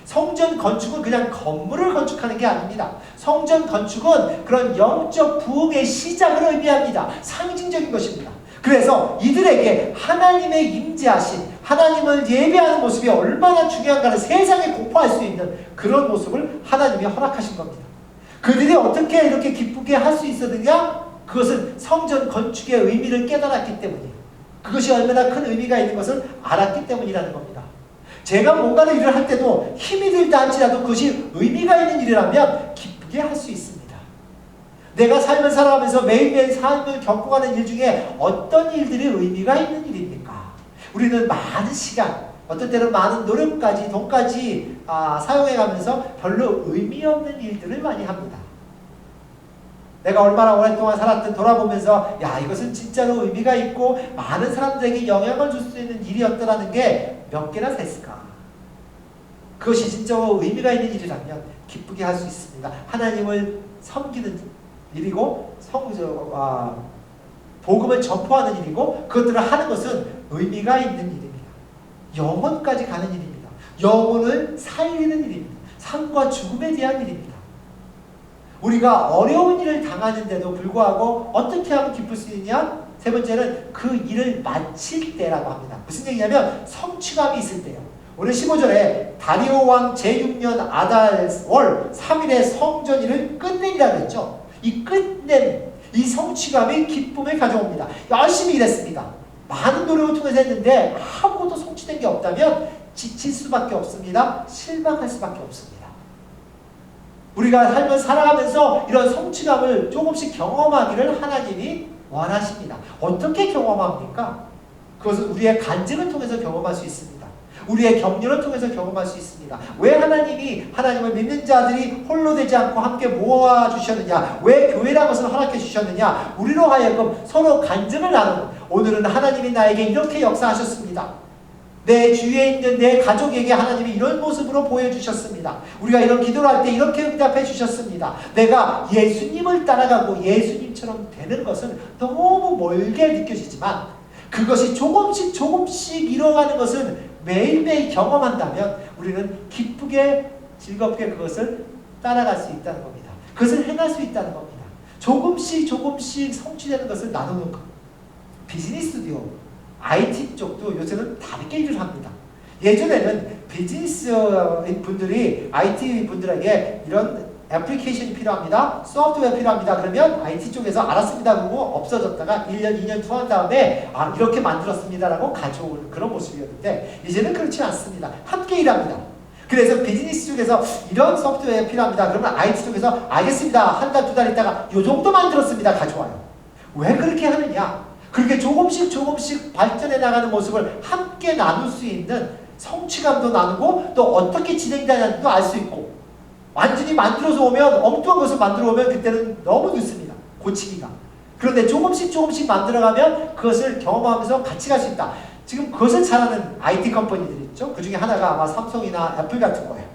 성전 건축은 그냥 건물을 건축하는 게 아닙니다. 성전 건축은 그런 영적 부흥의 시작을 의미합니다. 상징적인 것입니다. 그래서 이들에게 하나님의 임재하신 하나님을 예배하는 모습이 얼마나 중요한가를 세상에 공포할 수 있는 그런 모습을 하나님이 허락하신 겁니다. 그들이 어떻게 이렇게 기쁘게 할 수 있었느냐? 그것은 성전 건축의 의미를 깨달았기 때문이에요. 그것이 얼마나 큰 의미가 있는 것을 알았기 때문이라는 겁니다. 제가 뭔가를 일을 할 때도 힘이 들다 할지라도 그것이 의미가 있는 일이라면 기쁘게 할 수 있습니다. 내가 삶을 살아가면서 매일매일 삶을 겪어가는 일 중에 어떤 일들이 의미가 있는 일입니까? 우리는 많은 시간, 어떤 때는 많은 노력까지, 돈까지 사용해가면서 별로 의미 없는 일들을 많이 합니다. 내가 얼마나 오랫동안 살았든 돌아보면서 야 이것은 진짜로 의미가 있고 많은 사람들에게 영향을 줄 수 있는 일이었다라는 게 몇 개나 됐을까? 그것이 진짜로 의미가 있는 일이라면 기쁘게 할 수 있습니다. 하나님을 섬기는 일이고 복음을 전포하는 일이고 그것들을 하는 것은 의미가 있는 일입니다. 영혼까지 가는 일입니다. 영혼을 살리는 일입니다. 삶과 죽음에 대한 일입니다. 우리가 어려운 일을 당하는데도 불구하고 어떻게 하면 기쁠 수 있느냐? 세 번째는 그 일을 마칠 때라고 합니다. 무슨 얘기냐면 성취감이 있을 때요. 오늘 15절에 다리오 왕 제6년 아달 월 3일에 성전 일을 끝낸다고 했죠. 이 끝냄, 이 성취감이 기쁨을 가져옵니다. 열심히 일했습니다. 많은 노력을 통해서 했는데 아무것도 성취된 게 없다면 지칠 수밖에 없습니다. 실망할 수밖에 없습니다. 우리가 삶을 살아가면서 이런 성취감을 조금씩 경험하기를 하나님이 원하십니다. 어떻게 경험합니까? 그것은 우리의 간증을 통해서 경험할 수 있습니다. 우리의 격려를 통해서 경험할 수 있습니다. 왜 하나님이 하나님을 믿는 자들이 홀로 되지 않고 함께 모아주셨느냐? 왜 교회라는 것을 허락해 주셨느냐? 우리로 하여금 서로 간증을 나누는, 오늘은 하나님이 나에게 이렇게 역사하셨습니다. 내 주위에 있는 내 가족에게 하나님이 이런 모습으로 보여주셨습니다. 우리가 이런 기도를 할 때 이렇게 응답해 주셨습니다. 내가 예수님을 따라가고 예수님처럼 되는 것은 너무 멀게 느껴지지만 그것이 조금씩 이뤄가는 것은 매일매일 경험한다면 우리는 기쁘게 즐겁게 그것을 따라갈 수 있다는 겁니다. 그것을 행할 수 있다는 겁니다. 조금씩 성취되는 것을 나누는 것. 비즈니스 스튜디오, IT 쪽도 요새는 다르게 일을 합니다. 예전에는 비즈니스 분들이 IT 분들에게 이런 애플리케이션이 필요합니다. 소프트웨어 필요합니다. 그러면 IT 쪽에서 알았습니다. 그러고 없어졌다가 1년, 2년 투한 다음에 이렇게 만들었습니다라고 가져올 그런 모습이었는데 이제는 그렇지 않습니다. 함께 일합니다. 그래서 비즈니스 쪽에서 이런 소프트웨어 필요합니다. 그러면 IT 쪽에서 알겠습니다. 한 달, 두 달 있다가 요 정도 만들었습니다. 가져와요. 왜 그렇게 하느냐? 그렇게 조금씩 발전해 나가는 모습을 함께 나눌 수 있는 성취감도 나누고 또 어떻게 진행되냐도 알 수 있고 완전히 만들어서 오면 엉뚱한 것을 만들어 오면 그때는 너무 늦습니다. 고치기가. 그런데 조금씩 만들어가면 그것을 경험하면서 같이 갈 수 있다. 지금 그것을 잘하는 IT 컴퍼니들이 있죠. 그 중에 하나가 아마 삼성이나 애플 같은 거예요.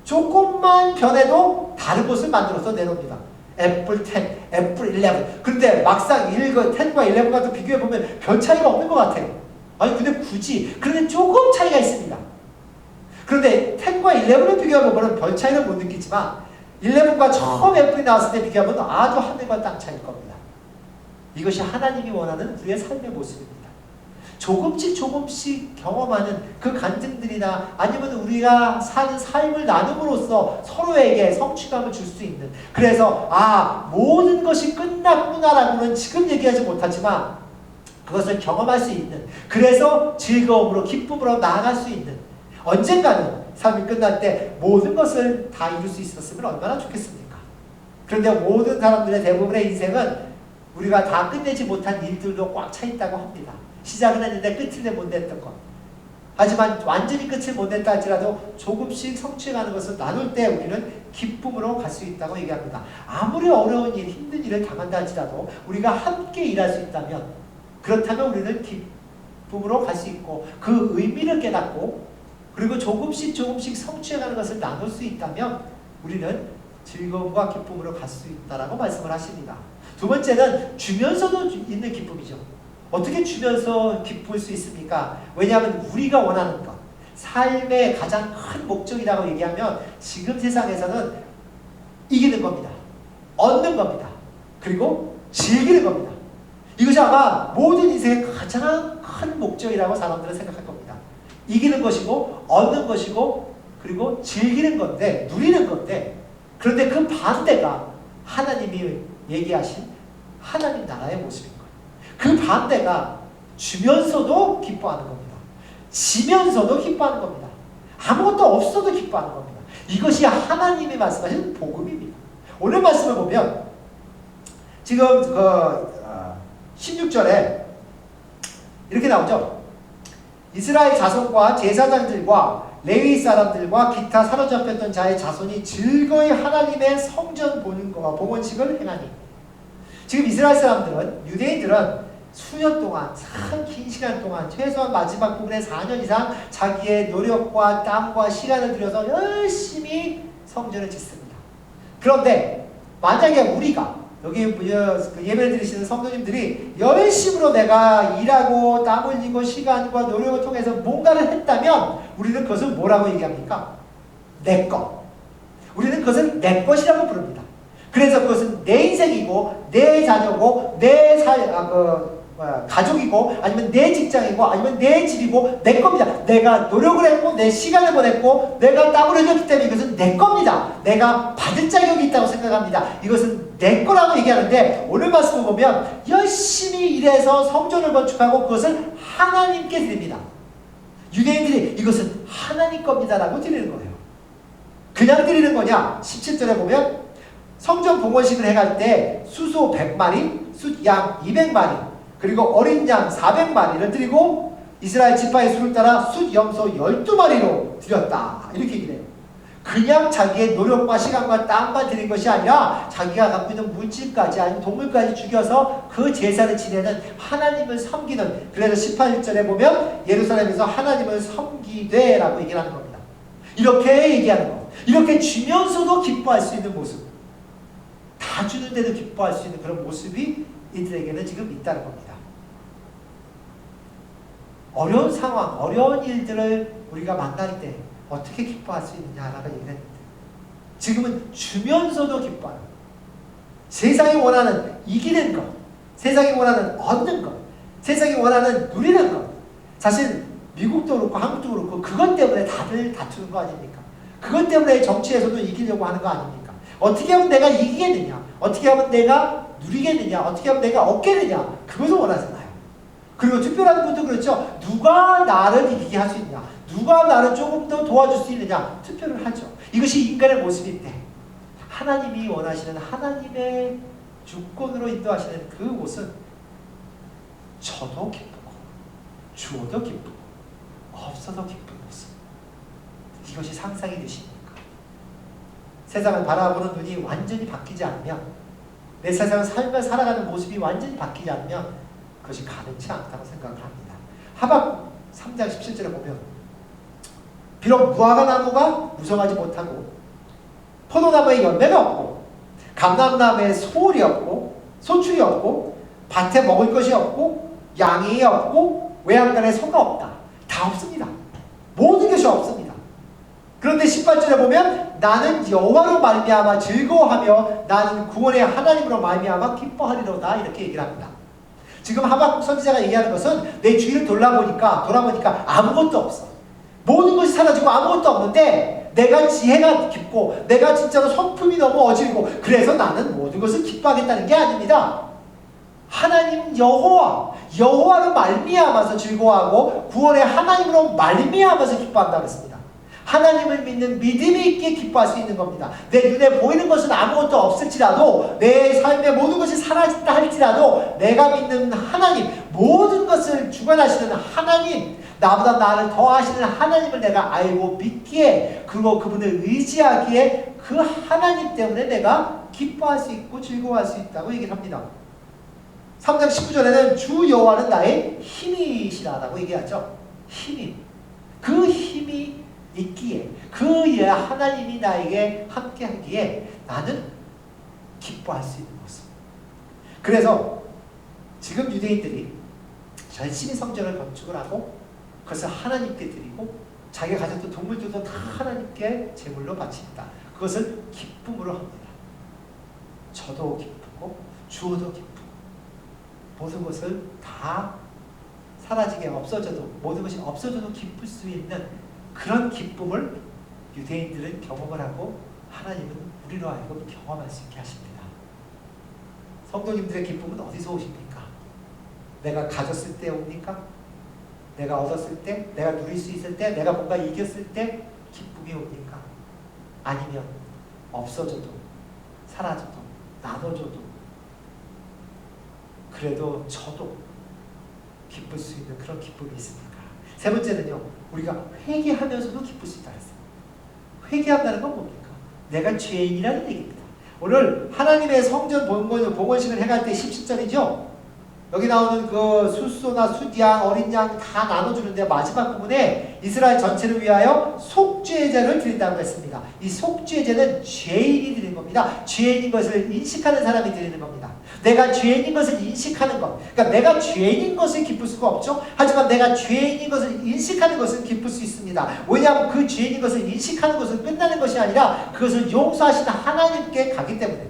조금만 변해도 다른 것을 만들어서 내놓습니다. 애플 10, 애플 11. 그런데 막상 10과 11과 비교해보면 별 차이가 없는 것 같아요. 아니 근데 굳이 그런데 조금 차이가 있습니다. 그런데 10과 11을 비교해보면 별 차이는 못 느끼지만 11과 처음 애플이 나왔을 때 비교하면 아주 하늘과 땅 차이일 겁니다. 이것이 하나님이 원하는 우리의 삶의 모습입니다. 조금씩 경험하는 그 간증들이나 아니면 우리가 사는 삶을 나눔으로써 서로에게 성취감을 줄 수 있는, 그래서 모든 것이 끝났구나라고는 지금 얘기하지 못하지만 그것을 경험할 수 있는, 그래서 즐거움으로 기쁨으로 나아갈 수 있는, 언젠가는 삶이 끝날 때 모든 것을 다 이룰 수 있었으면 얼마나 좋겠습니까? 그런데 모든 사람들의 대부분의 인생은 우리가 다 끝내지 못한 일들도 꽉 차 있다고 합니다. 시작은 했는데 끝을 못 냈던 것. 하지만 완전히 끝을 못 냈다 할지라도 조금씩 성취해가는 것을 나눌 때 우리는 기쁨으로 갈 수 있다고 얘기합니다. 아무리 어려운 일, 힘든 일을 당한다 할지라도 우리가 함께 일할 수 있다면, 그렇다면 우리는 기쁨으로 갈 수 있고 그 의미를 깨닫고 그리고 조금씩 성취해가는 것을 나눌 수 있다면 우리는 즐거움과 기쁨으로 갈 수 있다라고 말씀을 하십니다. 두 번째는 주면서도 있는 기쁨이죠. 어떻게 주면서 기쁠 수 있습니까? 왜냐하면 우리가 원하는 것, 삶의 가장 큰 목적이라고 얘기하면 지금 세상에서는 이기는 겁니다. 얻는 겁니다. 그리고 즐기는 겁니다. 이것이 아마 모든 인생의 가장 큰 목적이라고 사람들은 생각할 겁니다. 이기는 것이고 얻는 것이고 그리고 즐기는 건데, 누리는 건데, 그런데 그 반대가 하나님이 얘기하신 하나님 나라의 모습인 거예요. 그 반대가 주면서도 기뻐하는 겁니다. 지면서도 기뻐하는 겁니다. 아무것도 없어도 기뻐하는 겁니다. 이것이 하나님이 말씀하신 복음입니다. 오늘 말씀을 보면 지금 16절에 이렇게 나오죠. 이스라엘 자손과 제사장들과 레위 사람들과 기타 사로잡혔던 자의 자손이 즐거이 하나님의 성전 봉헌식을 행하니. 지금 이스라엘 사람들은, 유대인들은 수년 동안, 참 긴 시간 동안, 최소한 마지막 부분에 4년 이상 자기의 노력과 땀과 시간을 들여서 열심히 성전을 짓습니다. 그런데 만약에 우리가, 여기 예배를 드리시는 성도님들이 열심으로 내가 일하고 땀 흘리고 시간과 노력을 통해서 뭔가를 했다면 우리는 그것을 뭐라고 얘기합니까? 내 것. 우리는 그것을 내 것이라고 부릅니다. 그래서 그것은 내 인생이고 내 자녀고 내 가족이고 아니면 내 직장이고 아니면 내 집이고 내 겁니다. 내가 노력을 했고 내 시간을 보냈고 내가 땀을 흘렸기 때문에 이것은 내 겁니다. 내가 받을 자격이 있다고 생각합니다. 이것은 내 거라고 얘기하는데 오늘 말씀을 보면 열심히 일해서 성전을 건축하고 그것을 하나님께 드립니다. 유대인들이 이것은 하나님 겁니다라고 드리는 거예요. 그냥 드리는 거냐? 17절에 보면 성전 봉헌식을 해갈 때 수소 100마리, 숫양 200마리, 그리고 어린 양 400마리를 드리고 이스라엘 지파의 수를 따라 숫염소 12마리로 드렸다. 이렇게 얘기를 해요. 그냥 자기의 노력과 시간과 땀만 드린 것이 아니라 자기가 갖고 있는 물질까지 아니면 동물까지 죽여서 그 제사를 지내는 하나님을 섬기는, 그래서 18절에 보면 예루살렘에서 하나님을 섬기되 라고 얘기를 하는 겁니다. 이렇게 얘기하는 거. 이렇게 주면서도 기뻐할 수 있는 모습, 다 주는데도 기뻐할 수 있는 그런 모습이 이들에게는 지금 있다는 겁니다. 어려운 상황, 어려운 일들을 우리가 만날 때 어떻게 기뻐할 수 있느냐라고 얘기를 했는데, 지금은 주면서도 기뻐하는, 세상이 원하는 이기는 것, 세상이 원하는 얻는 것, 세상이 원하는 누리는 것. 사실 미국도 그렇고 한국도 그렇고 그것 때문에 다들 다투는 거 아닙니까? 그것 때문에 정치에서도 이기려고 하는 거 아닙니까? 어떻게 하면 내가 이기겠느냐, 어떻게 하면 내가 누리겠느냐, 어떻게 하면 내가 얻겠느냐, 그것을 원하잖아요. 그리고 특별한 분도 그렇죠. 누가 나를 이기게 할 수 있냐, 누가 나를 조금 더 도와줄 수 있느냐, 투표를 하죠. 이것이 인간의 모습인데, 하나님이 원하시는 하나님의 주권으로 인도하시는 그 모습은 저도 기쁘고 주어도 기쁘고 없어도 기쁜 모습. 이것이 상상이 되십니까? 세상을 바라보는 눈이 완전히 바뀌지 않으면, 내 세상을 삶을 살아가는 모습이 완전히 바뀌지 않으면 그것이 가능치 않다고 생각을 합니다. 하박국 3장 17절에 보면 비록 무화과 나무가 무성하지 못하고 포도나무에 열매가 없고 감람나무에 소울이 없고 소출이 없고 밭에 먹을 것이 없고 양이 없고 외양간에 소가 없다. 다 없습니다. 모든 것이 없습니다. 그런데 18절에 보면 나는 여호와로 말미암아 즐거워하며 나는 구원의 하나님으로 말미암아 기뻐하리로다. 이렇게 얘기를 합니다. 지금 하박국 선지자가 얘기하는 것은 내 주위를 돌아보니까 아무것도 없어. 모든 것이 사라지고 아무것도 없는데 내가 지혜가 깊고 내가 진짜로 성품이 너무 어질고 그래서 나는 모든 것을 기뻐하겠다는 게 아닙니다. 하나님 여호와로 말미암아서 즐거워하고 구원의 하나님으로 말미암아서 기뻐한다고 했습니다. 하나님을 믿는 믿음이 있게 기뻐할 수 있는 겁니다. 내 눈에 보이는 것은 아무것도 없을지라도, 내 삶의 모든 것이 사라진다 할지라도 내가 믿는 하나님, 모든 것을 주관하시는 하나님, 나보다 나를 더 아시는 하나님을 내가 알고 믿기에, 그리고 그분을 의지하기에 그 하나님 때문에 내가 기뻐할 수 있고 즐거워할 수 있다고 얘기를 합니다. 3장 19절에는 주 여호와는 나의 힘이시라라고 얘기하죠. 힘이. 그 힘이 있기에, 그 하나님이 나에게 함께 하기에 나는 기뻐할 수 있는 모습. 그래서 지금 유대인들이 열심히 성전을 건축을 하고 그것을 하나님께 드리고 자기가 가졌던 동물들도 다 하나님께 제물로 바칩니다. 그것을 기쁨으로 합니다. 저도 기쁘고 주어도 기쁘고 모든 것을 다 사라지게 없어져도, 모든 것이 없어져도 기쁠 수 있는 그런 기쁨을 유대인들은 경험을 하고 하나님은 우리로 하여금 경험할 수 있게 하십니다. 성도님들의 기쁨은 어디서 오십니까? 내가 가졌을 때 옵니까? 내가 얻었을 때? 내가 누릴 수 있을 때? 내가 뭔가 이겼을 때 기쁨이 옵니까? 아니면 없어져도 사라져도 나눠줘도 그래도 저도 기쁠 수 있는 그런 기쁨이 있습니까? 세 번째는요, 우리가 회개하면서도 기쁠 수 있다 했어요. 회개한다는 건 뭡니까? 내가 죄인이라는 얘기입니다. 오늘 하나님의 성전 봉헌식을 해갈 때 17절이죠. 여기 나오는 그 숫소나 숫양, 어린 양 다 나눠주는데 마지막 부분에 이스라엘 전체를 위하여 속죄제를 드린다고 했습니다. 이 속죄제는 죄인이 드리는 겁니다. 죄인인 것을 인식하는 사람이 드리는 겁니다. 내가 죄인인 것을 인식하는 것. 그러니까 내가 죄인인 것을 기쁠 수가 없죠. 하지만 내가 죄인인 것을 인식하는 것은 기쁠 수 있습니다. 왜냐하면 그 죄인인 것을 인식하는 것은 끝나는 것이 아니라 그것을 용서하시는 하나님께 가기 때문에.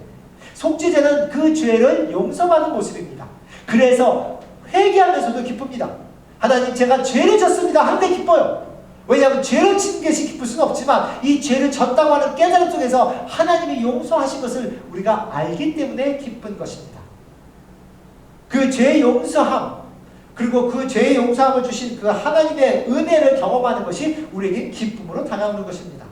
속죄제는 그 죄를 용서받는 모습입니다. 그래서 회개하면서도 기쁩니다. 하나님, 제가 죄를 졌습니다 하는데 기뻐요. 왜냐하면 죄를 짓는 것이 기쁠 수는 없지만 이 죄를 졌다고 하는 깨달음 속에서 하나님이 용서하신 것을 우리가 알기 때문에 기쁜 것입니다. 그 죄의 용서함, 그리고 그 죄의 용서함을 주신 그 하나님의 은혜를 경험하는 것이 우리에게 기쁨으로 다가오는 것입니다.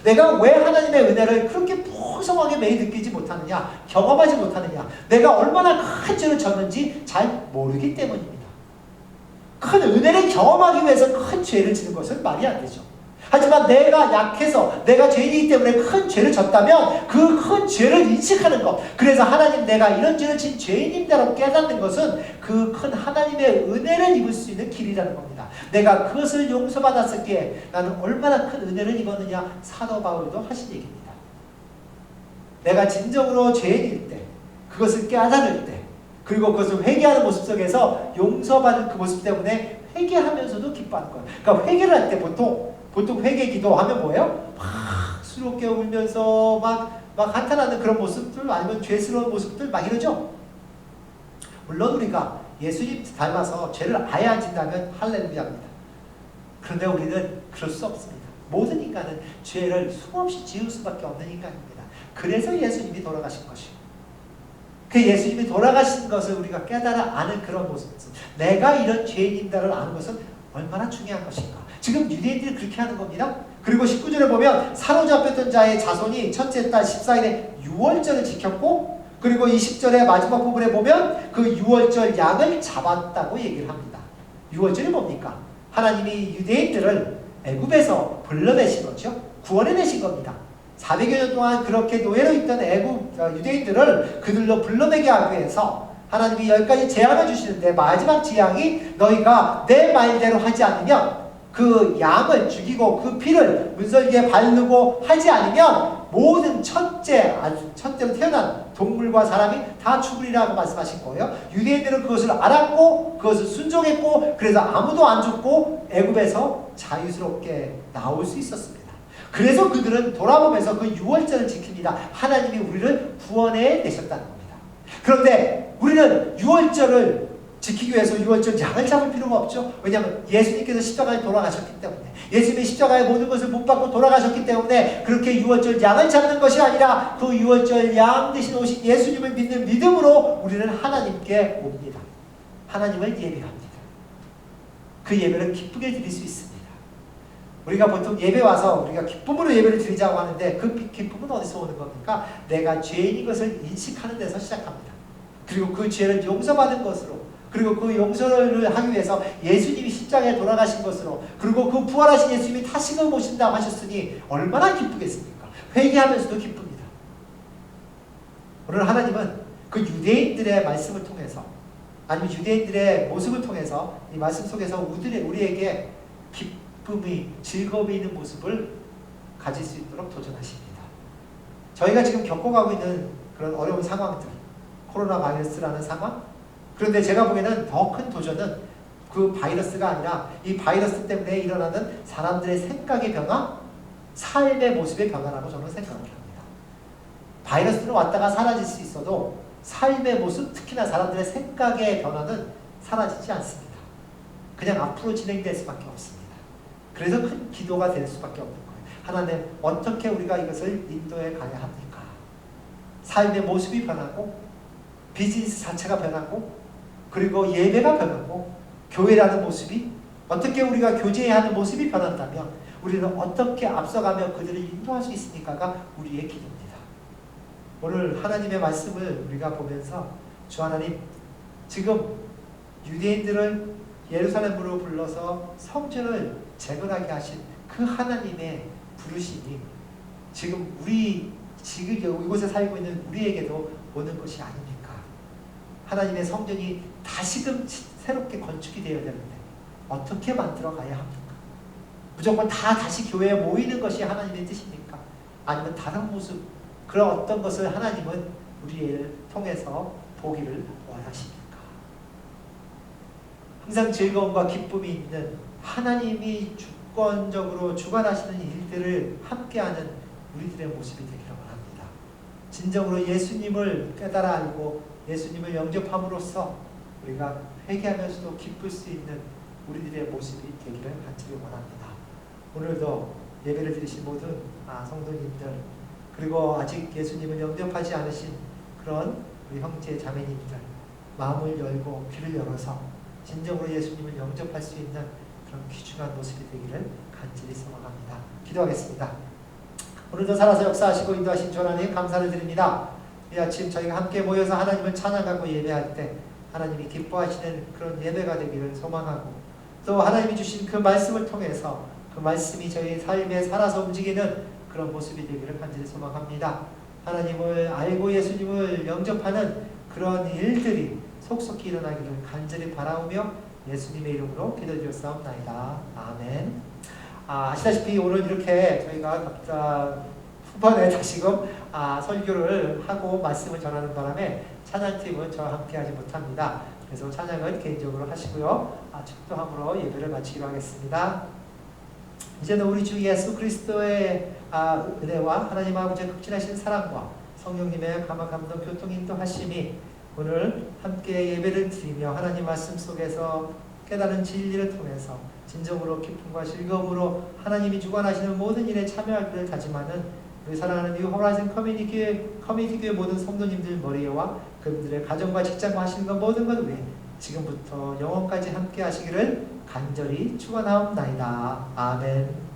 내가 왜 하나님의 은혜를 그렇게 풍성하게 매일 느끼지 못하느냐, 경험하지 못하느냐, 내가 얼마나 큰 죄를 졌는지 잘 모르기 때문입니다. 큰 은혜를 경험하기 위해서 큰 죄를 지는 것은 말이 안 되죠. 하지만 내가 약해서 내가 죄인이기 때문에 큰 죄를 졌다면 그 큰 죄를 인식하는 것, 그래서 하나님 내가 이런 죄를 진 죄인임이라고 깨닫는 것은 그 큰 하나님의 은혜를 입을 수 있는 길이라는 겁니다. 내가 그것을 용서받았을때 나는 얼마나 큰 은혜를 입었느냐, 사도 바울도 하신 얘기입니다. 내가 진정으로 죄인일 때, 그것을 깨달을 때, 그리고 그것을 회개하는 모습 속에서 용서받은 그 모습 때문에 회개하면서도 기뻐하는 거예요. 그러니까 회개를 할 때 보통 회개 기도하면 뭐예요? 막 수롭게 울면서 막 한탄하는 그런 모습들, 아니면 죄스러운 모습들 막 이러죠. 물론 우리가 예수님 닮아서 죄를 아예 안 진다면 할렐루야입니다. 그런데 우리는 그럴 수 없습니다. 모든 인간은 죄를 수없이 지을 수밖에 없는 인간입니다. 그래서 예수님이 돌아가신 것이고, 그 예수님이 돌아가신 것을 우리가 깨달아 아는 그런 모습, 내가 이런 죄인인다를 아는 것은 얼마나 중요한 것인가. 지금 유대인들이 그렇게 하는 겁니다. 그리고 19절에 보면 사로잡혔던 자의 자손이 첫째 달 14일에 유월절을 지켰고, 그리고 20절의 마지막 부분에 보면 그 유월절 양을 잡았다고 얘기를 합니다. 유월절이 뭡니까? 하나님이 유대인들을 애굽에서 불러내신 거죠. 구원해내신 겁니다. 400여 년 동안 그렇게 노예로 있던 유대인들을 그들로 불러내게 하기 위해서 하나님이 10가지 재앙을 주시는데, 마지막 재앙이 너희가 내 말대로 하지 않으면, 그 양을 죽이고 그 피를 문설기에 바르고 하지 않으면 모든 첫째로 태어난 동물과 사람이 다 죽으리라고 말씀하신 거예요. 유대인들은 그것을 알았고 그것을 순종했고, 그래서 아무도 안 죽고 애굽에서 자유스럽게 나올 수 있었습니다. 그래서 그들은 돌아보면서 그 유월절을 지킵니다. 하나님이 우리를 구원해 내셨다는 겁니다. 그런데 우리는 유월절을 지키기 위해서 유월절 양을 잡을 필요가 없죠. 왜냐하면 예수님께서 십자가에 돌아가셨기 때문에, 예수님이 십자가에 모든 것을 못 받고 돌아가셨기 때문에 그렇게 유월절 양을 잡는 것이 아니라 그 유월절 양 대신 오신 예수님을 믿는 믿음으로 우리는 하나님께 옵니다. 하나님을 예배합니다. 그 예배를 기쁘게 드릴 수 있습니다. 우리가 보통 예배 와서 우리가 기쁨으로 예배를 드리자고 하는데, 그 기쁨은 어디서 오는 겁니까? 내가 죄인인 것을 인식하는 데서 시작합니다. 그리고 그 죄를 용서받은 것으로, 그리고 그 용서를 하기 위해서 예수님이 십자가에 돌아가신 것으로, 그리고 그 부활하신 예수님이 다시금 오신다고 하셨으니 얼마나 기쁘겠습니까? 회개하면서도 기쁩니다. 오늘 하나님은 그 유대인들의 말씀을 통해서, 아니면 유대인들의 모습을 통해서 이 말씀 속에서 우리에게 기쁨이, 즐거움이 있는 모습을 가질 수 있도록 도전하십니다. 저희가 지금 겪어가고 있는 그런 어려운 상황들, 코로나 바이러스라는 상황, 그런데 제가 보기에는 더 큰 도전은 그 바이러스가 아니라 이 바이러스 때문에 일어나는 사람들의 생각의 변화, 삶의 모습의 변화라고 저는 생각을 합니다. 바이러스는 왔다가 사라질 수 있어도 삶의 모습, 특히나 사람들의 생각의 변화는 사라지지 않습니다. 그냥 앞으로 진행될 수밖에 없습니다. 그래서 큰 기도가 될 수밖에 없는 거예요. 하나님, 어떻게 우리가 이것을 인도해 가야 합니까? 삶의 모습이 변하고, 비즈니스 자체가 변하고, 그리고 예배가 변하고, 교회라는 모습이, 어떻게 우리가 교제해야 하는 모습이 변한다면 우리는 어떻게 앞서가며 그들을 인도할 수 있습니까가 우리의 기도입니다. 오늘 하나님의 말씀을 우리가 보면서, 주 하나님, 지금 유대인들을 예루살렘으로 불러서 성전을 재건하게 하신 그 하나님의 부르심이 지금 이곳에 살고 있는 우리에게도 오는 것이 아닙니까? 하나님의 성전이 다시금 새롭게 건축이 되어야 되는데 어떻게 만들어 가야 합니까? 무조건 다시 교회에 모이는 것이 하나님의 뜻입니까? 아니면 다른 모습, 그런 어떤 것을 하나님은 우리를 통해서 보기를 원하십니까? 항상 즐거움과 기쁨이 있는, 하나님이 주권적으로 주관하시는 일들을 함께하는 우리들의 모습이 되기를 원합니다. 진정으로 예수님을 깨달아 알고 예수님을 영접함으로써 우리가 회개하면서도 기쁠 수 있는 우리들의 모습이 되기를 간절히 원합니다. 오늘도 예배를 드리신 모든 성도님들, 그리고 아직 예수님을 영접하지 않으신 그런 우리 형제 자매님들, 마음을 열고 귀를 열어서 진정으로 예수님을 영접할 수 있는 그런 귀중한 모습이 되기를 간절히 소망합니다. 기도하겠습니다. 오늘도 살아서 역사하시고 인도하신 주 하나님 감사를 드립니다. 이 아침 저희가 함께 모여서 하나님을 찬양하고 예배할 때 하나님이 기뻐하시는 그런 예배가 되기를 소망하고, 또 하나님이 주신 그 말씀을 통해서 그 말씀이 저희 삶에 살아서 움직이는 그런 모습이 되기를 간절히 소망합니다. 하나님을 알고 예수님을 영접하는 그런 일들이 속속히 일어나기를 간절히 바라오며 예수님의 이름으로 기도드렸사옵나이다. 아멘. 아시다시피 오늘 이렇게 저희가 후반에 다시금 설교를 하고 말씀을 전하는 바람에 찬양팀은 저와 함께 하지 못합니다. 그래서 찬양은 개인적으로 하시고요. 축도함으로 예배를 마치기로 하겠습니다. 이제는 우리 주 예수 그리스도의 은혜와 하나님 아버지의 극진하신 사랑과 성령님의 감화감동 교통 인도하심이 오늘 함께 예배를 드리며 하나님 말씀 속에서 깨달은 진리를 통해서 진정으로 기쁨과 즐거움으로 하나님이 주관하시는 모든 일에 참여하기를 다짐하는 우리 사랑하는 뉴 호라이즌 커뮤니티 교회 모든 성도님들 머리와 그분들의 가정과 직장과 하시는 것 모든 것 위에 지금부터 영원까지 함께 하시기를 간절히 축원하옵나이다. 아멘.